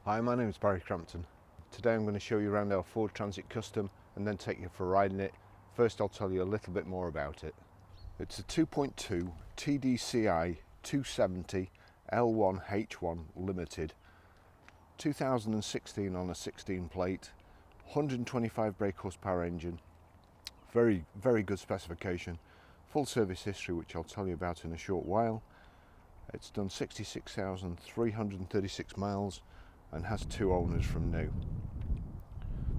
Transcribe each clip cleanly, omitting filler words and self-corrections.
Hi, my name is Barry Crampton. Today I'm going to show you around our Ford Transit Custom and then take you for a ride in it. First I'll tell you a little bit more about it. It's a 2.2 TDCi 270 L1H1 Limited, 2016 on a 16 plate, 125 brake horsepower engine, very good specification, full service history which I'll tell you about in a short while. It's done 66,336 miles and has 2 owners from new.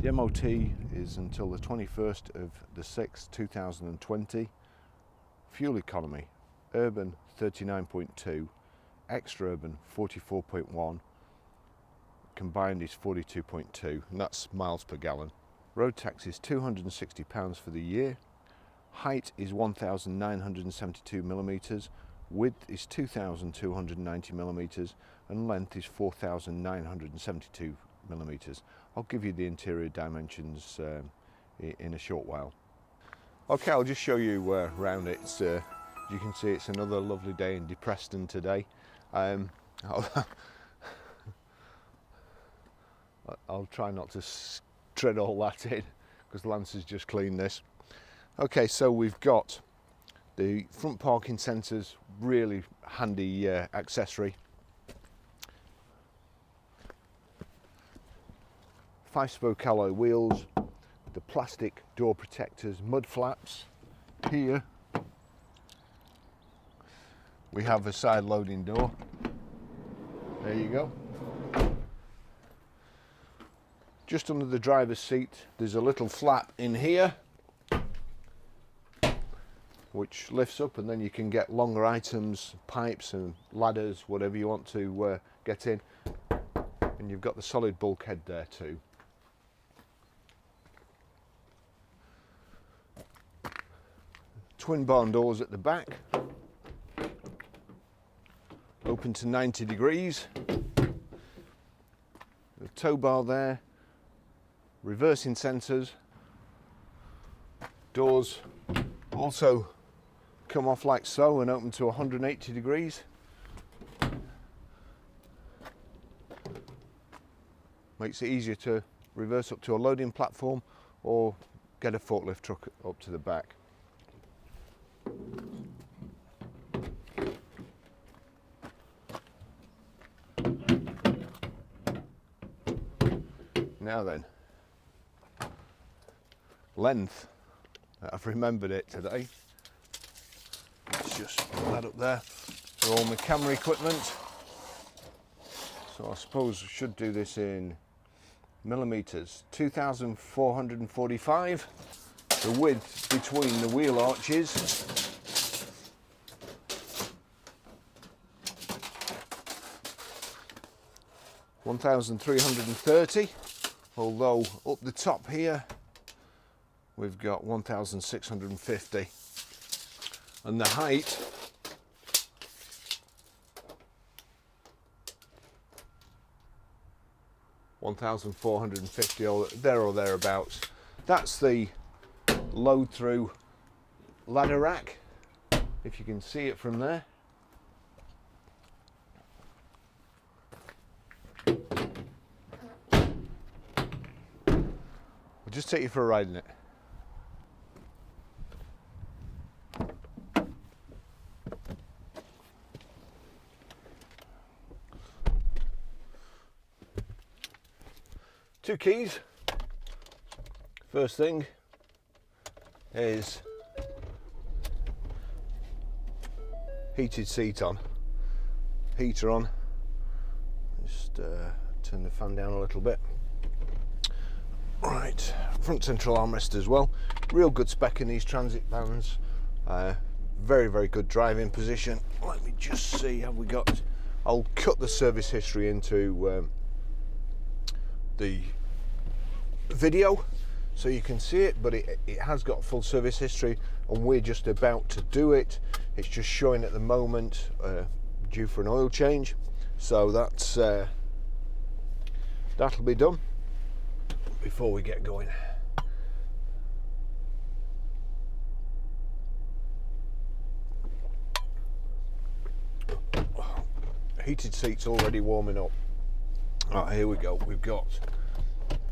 The MOT is until the 21st of the 6th, 2020. Fuel economy, urban 39.2, extra urban 44.1, combined is 42.2, and that's miles per gallon. Road tax is £260 for the year. Height is 1,972 millimeters. Width is 2,290 millimeters, and length is 4,972 millimeters. I'll give you the interior dimensions in a short while. Okay, I'll just show you around it. As you can see, it's another lovely day in Depreston today. I'll try not to tread all that in because Lance has just cleaned this. Okay, so we've got the front parking sensors, really handy accessory. 5-spoke alloy wheels, the plastic door protectors, mud flaps. Here we have a side loading door. There you go. Just under the driver's seat there's a little flap in here which lifts up, and then you can get longer items, pipes and ladders, whatever you want to get in. And you've got the solid bulkhead there too. Twin barn doors at the back, open to 90 degrees. The tow bar there, reversing sensors. Doors also come off like so and open to 180 degrees. Makes it easier to reverse up to a loading platform or get a forklift truck up to the back. Now then, length. I've remembered it today. Let's just put that up there for all my camera equipment. So I suppose I should do this in millimeters. 2,445. The width between the wheel arches. 1,330. Although up the top here we've got 1,650, and the height (1,450) or there or thereabouts. That's the load through ladder rack, if you can see it from there. I'll just take you for a ride in it. Two keys. First thing is heated seat on, heater on. Just turn the fan down a little bit. Right, front central armrest as well. Real good spec in these transit vans. Very good driving position. Let me just see, have we got, I'll cut the service history into the video so you can see it, but it has got full service history and we're just about to do it. It's just showing at the moment due for an oil change, so that's that'll be done before we get going. Heated seats already warming up. Right, here we go. We've got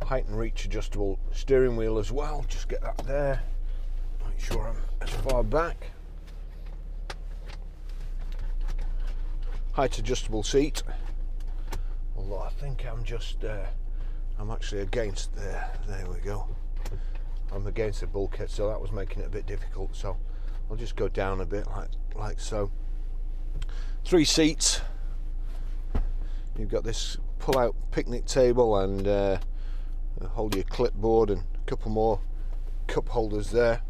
height and reach adjustable steering wheel as well. Just get that there. Make sure I'm as far back. Height adjustable seat. Although I think I'm actually against there. There we go. I'm against the bulkhead, so that was making it a bit difficult. So I'll just go down a bit like so. 3 seats. You've got this pull-out picnic table and hold your clipboard and a couple more cup holders there.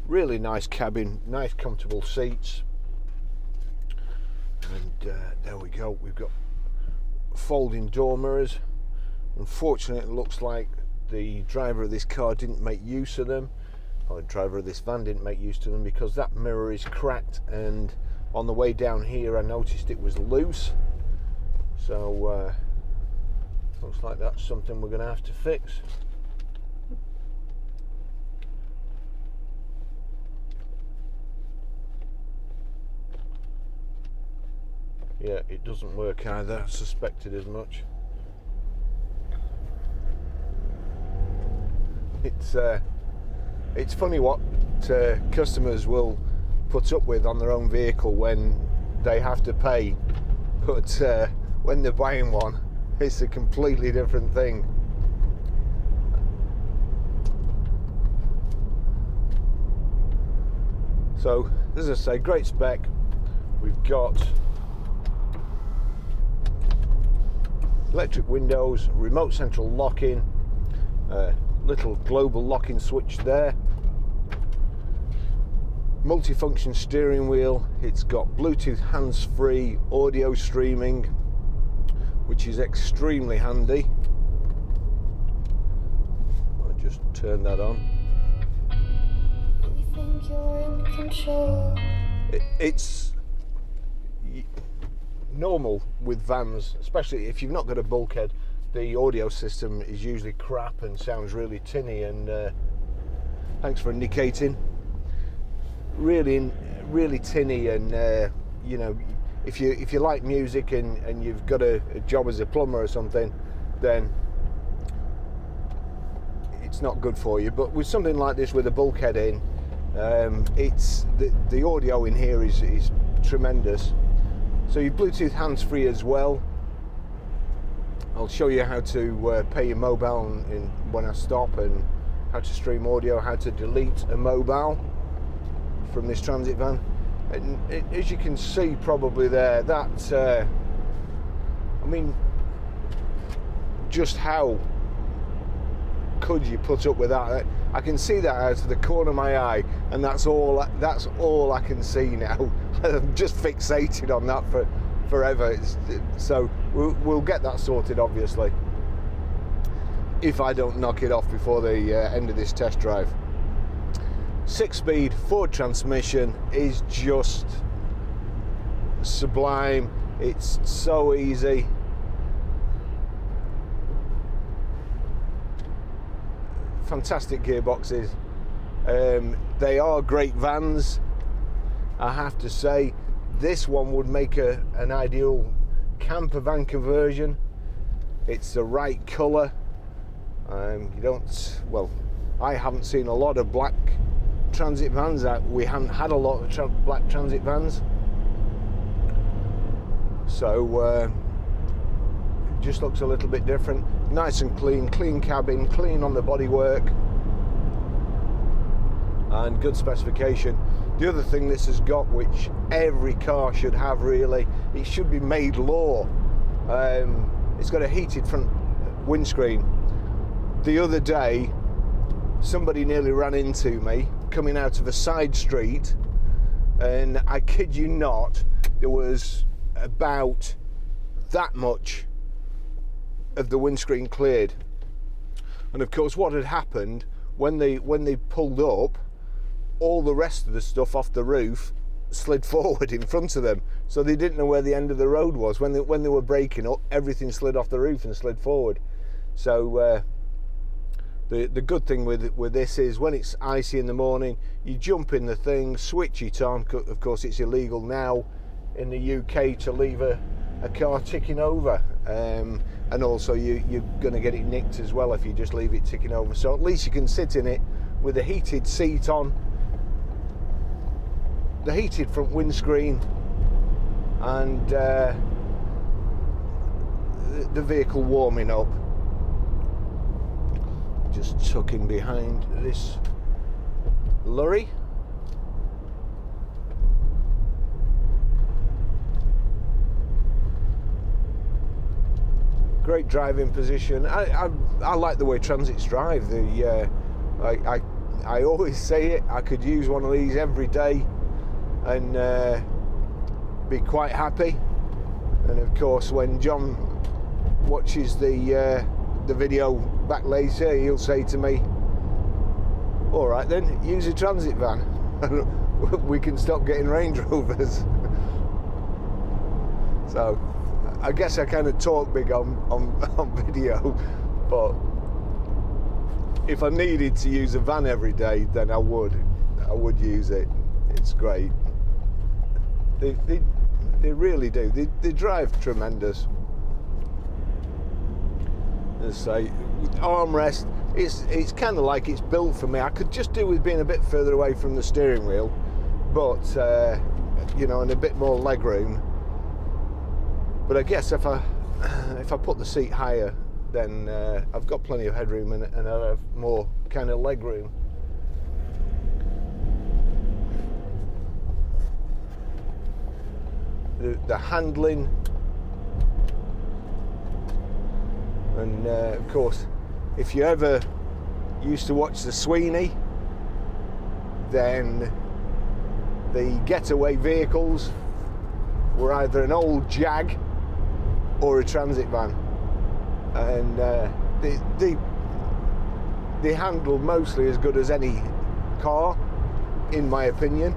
Really nice cabin, nice comfortable seats. And there we go. We've got folding door mirrors. Unfortunately, it looks like the driver of this car didn't make use of them, or the driver of this van didn't make use of them, because that mirror is cracked, and on the way down here I noticed it was loose. So looks like that's something we're going to have to fix. Yeah, it doesn't work either. I suspected as much. It's funny what customers will put up with on their own vehicle when they have to pay, but when they're buying one, it's a completely different thing. So, as I say, great spec. We've got electric windows, remote central locking, little global locking switch there, multifunction steering wheel. It's got Bluetooth hands-free audio streaming, which is extremely handy. I'll just turn that on. You think you're in control? It's normal with vans, especially if you've not got a bulkhead. The audio system is usually crap and sounds really tinny, and thanks for indicating. Really tinny, and you know, if you like music and you've got a job as a plumber or something, then it's not good for you. But with something like this with a bulkhead in, it's the audio in here is tremendous. So your Bluetooth hands-free as well. I'll show you how to pay your mobile when I stop, and how to stream audio, how to delete a mobile from this transit van. And as you can see probably there, that I mean, just how could you put up with that? I can see that out of the corner of my eye, and that's all I can see now. I'm just fixated on that forever. So we'll get that sorted, obviously, if I don't knock it off before the end of this test drive. 6-speed Ford transmission is just sublime. It's so easy. Fantastic gearboxes. They are great vans, I have to say. This one would make an ideal camper van conversion. It's the right colour. I haven't seen a lot of black transit vans. We haven't had a lot of black transit vans, so it just looks a little bit different. Nice and clean cabin, clean on the bodywork, and good specification. The other thing this has got, which every car should have really, it should be made law, it's got a heated front windscreen. The other day, somebody nearly ran into me coming out of a side street, and I kid you not, there was about that much of the windscreen cleared. And of course, what had happened when they pulled up, all the rest of the stuff off the roof slid forward in front of them, so they didn't know where the end of the road was. When they were braking up, everything slid off the roof and slid forward. So the good thing with this is, when it's icy in the morning, you jump in the thing, switch it on. Of course, it's illegal now in the UK to leave a car ticking over, and also you're going to get it nicked as well if you just leave it ticking over. So at least you can sit in it with a heated seat on, the heated front windscreen, and the vehicle warming up. Just tucking behind this lorry. Great driving position. I like the way Transits drive. I always say it, I could use one of these every day and be quite happy. And of course, when John watches the video back later, he'll say to me, all right then, use a Transit van. We can stop getting Range Rovers. So I guess I kind of talk big on video, but if I needed to use a van every day, then I would use it. It's great. They really do. They drive tremendous. As I say, armrest, it's kind of like it's built for me. I could just do with being a bit further away from the steering wheel, but you know, and a bit more leg room. But I guess if I put the seat higher, then I've got plenty of headroom and I'll have more kind of leg room. The handling, and of course, if you ever used to watch the Sweeney, then the getaway vehicles were either an old Jag or a Transit van, and they handle mostly as good as any car, in my opinion.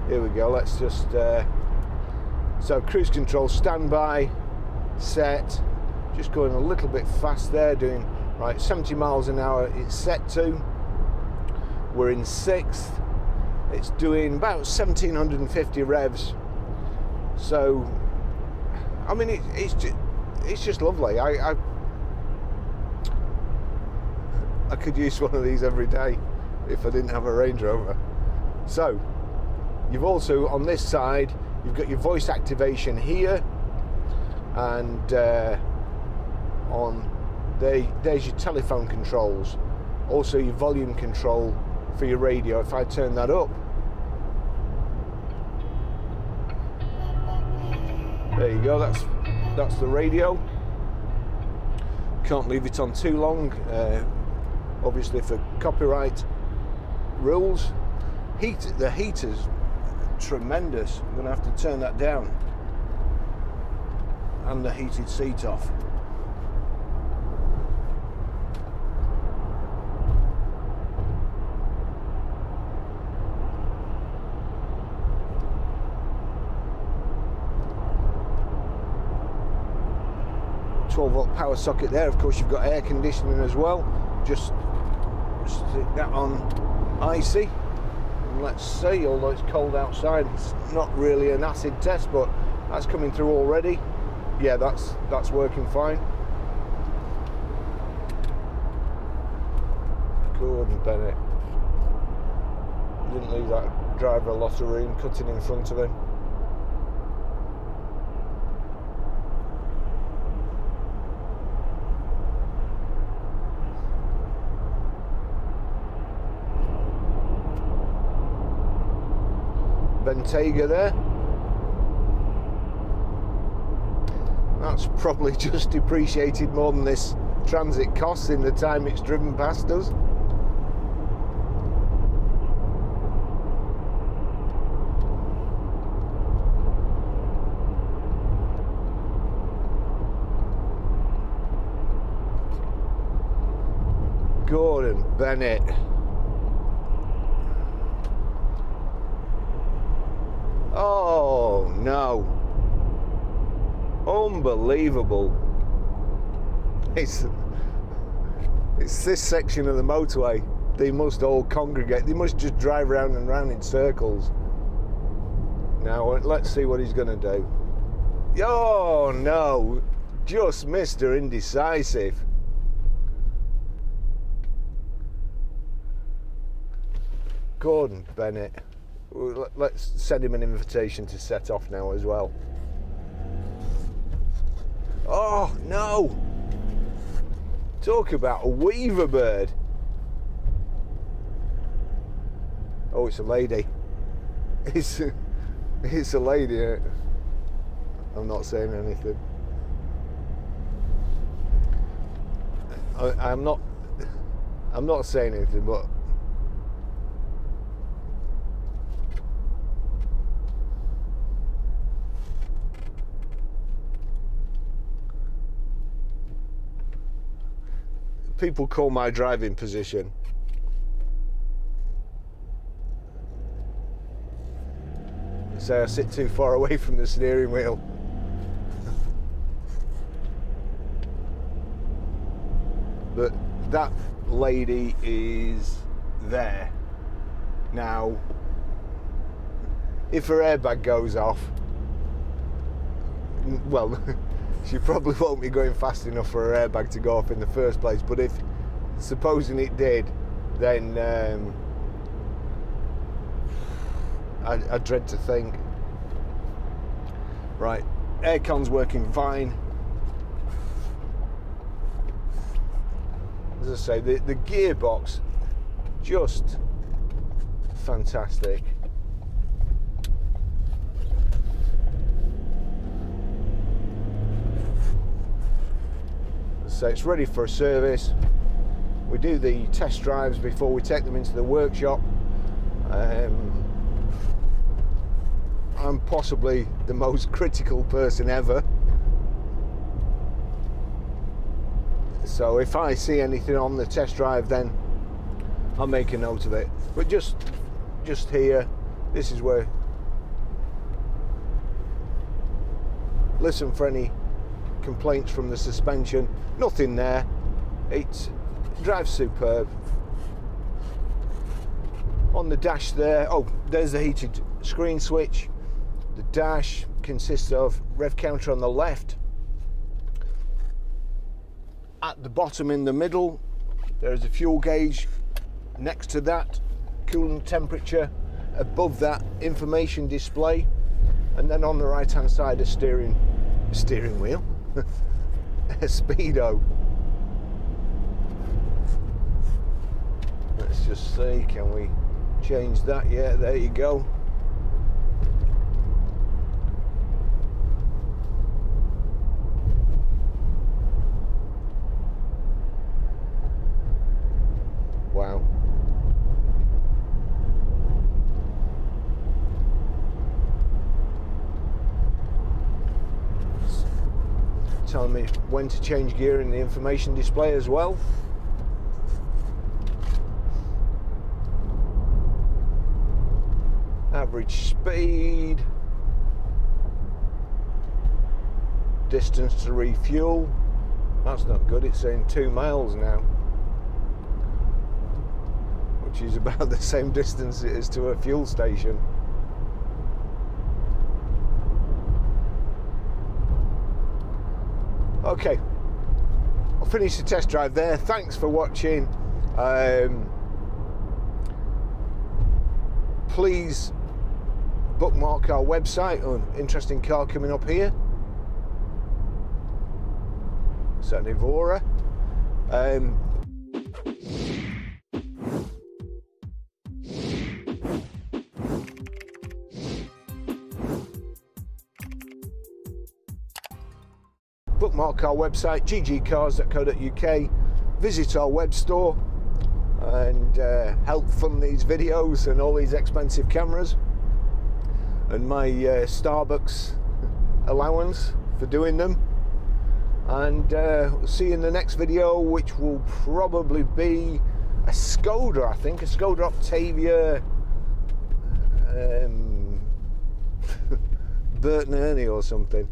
Here we go. Let's just so cruise control, standby, set. Just going a little bit fast there, doing right 70 miles an hour. It's set to. We're in 6th. It's doing about 1750 revs. So, I mean, it's just lovely. I could use one of these every day if I didn't have a Range Rover. So, you've also, on this side, you've got your voice activation here, and there's your telephone controls. Also your volume control for your radio. If I turn that up, there you go, that's the radio. Can't leave it on too long, obviously for copyright rules. The heater's tremendous. I'm going to have to turn that down, and the heated seat off. Volt power socket there. Of course, you've got air conditioning as well. Just stick that on icy, and let's see. Although it's cold outside, it's not really an acid test, but that's coming through already. Yeah, that's working fine. Gordon Bennett didn't leave that driver a lot of room, cutting in front of him. Bentayga there. That's probably just depreciated more than this Transit costs in the time it's driven past us. Gordon Bennett. Oh no, unbelievable. It's this section of the motorway. They must all congregate. They must just drive round and round in circles. Now let's see what he's going to do. Oh no, just Mr. Indecisive. Gordon Bennett. Let's send him an invitation to set off now as well. Oh no! Talk about a weaver bird. Oh, it's a lady. It's a lady. I'm not saying anything. I'm not saying anything, but people call my driving position say I sit too far away from the steering wheel. But that lady is there. Now, if her airbag goes off, well, she probably won't be going fast enough for her airbag to go off in the first place. But if, supposing it did, then I dread to think. Right, aircon's working fine. As I say, the gearbox, just fantastic. So it's ready for a service. We do the test drives before we take them into the workshop. I'm possibly the most critical person ever. So if I see anything on the test drive, then I'll make a note of it. But just here, this is where, listen for any complaints from the suspension. Nothing there. It drives superb. On the dash there, oh, there's the heated screen switch. The dash consists of rev counter on the left. At the bottom in the middle, there is a fuel gauge. Next to that, coolant temperature. Above that, information display. And then on the right hand side, a steering wheel. A speedo. Let's just see, can we change that? Yeah, there you go. Wow. Telling me when to change gear in the information display as well. Average speed, distance to refuel. That's not good, it's saying 2 miles now, which is about the same distance it is to a fuel station. Okay, I'll finish the test drive there. Thanks for watching. Please bookmark our website. An interesting car coming up here. It's an Evora. Bookmark our website, ggcars.co.uk. Visit our web store and help fund these videos and all these expensive cameras and my Starbucks allowance for doing them. And see you in the next video, which will probably be a Skoda, I think, a Skoda Octavia Bert and Ernie or something.